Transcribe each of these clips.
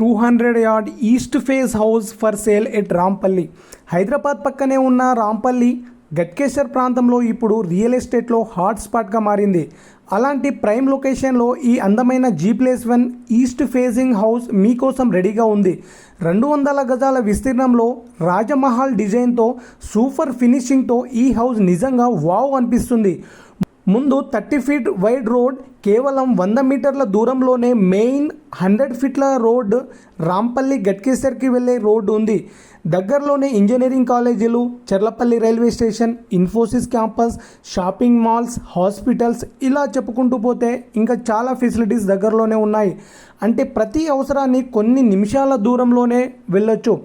200 yard east face house for sale at Rampalli. Hyderabad పక్కనే ఉన్న రాంపల్లి గట్కేసర్ ప్రాంతంలో ఇప్పుడు రియల్ ఎస్టేట్లో హాట్ స్పాట్గా మారింది. అలాంటి ప్రైమ్ లొకేషన్లో ఈ అందమైన G+1 ఈస్ట్ ఫేసింగ్ హౌస్ మీకోసం రెడీగా ఉంది. 200 గజాల విస్తీర్ణంలో రాజమహల్ డిజైన్తో సూపర్ ఫినిషింగ్తో ఈ హౌస్ నిజంగా వావ్ అనిపిస్తుంది. ముందు 30 ఫీట్ వైడ్ రోడ్, కేవలం 100 మీటర్ల దూరంలోనే మెయిన్ 100 ఫీట్ల రోడ్ రాంపల్లి గట్కేసర్కి వెళ్ళే రోడ్డు ఉంది. దగ్గరలోనే ఇంజనీరింగ్ కాలేజీలు, Cherlapally railway station, Infosys campus, shopping malls, hospitals, ఇలా చెప్పుకుంటూ పోతే ఇంకా చాలా ఫెసిలిటీస్ దగ్గరలోనే ఉన్నాయి. అంటే ప్రతి అవసరాన్ని కొన్ని నిమిషాల దూరంలోనే వెళ్ళొచ్చు.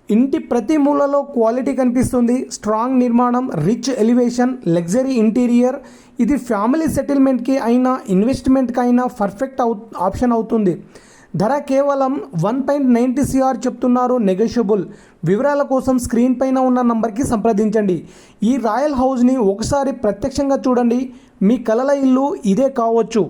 ఇంటి ప్రతి మూలలో క్వాలిటీ కనిపిస్తుంది. స్ట్రాంగ్ నిర్మాణం, రిచ్ ఎలివేషన్, లగ్జరీ ఇంటీరియర్. ఇది ఫ్యామిలీ సెటిల్మెంట్కి అయినా ఇన్వెస్ట్మెంట్కి అయినా పర్ఫెక్ట్ ఆప్షన్ అవుతుంది. ధర కేవలం 1.90 CR చెప్తున్నారు, నెగోషియబుల్. వివరాల కోసం స్క్రీన్ పైన ఉన్న నంబర్కి సంప్రదించండి. ఈ రాయల్ హౌస్ని ఒకసారి ప్రత్యక్షంగా చూడండి. మీ కలల ఇల్లు ఇదే కావచ్చు.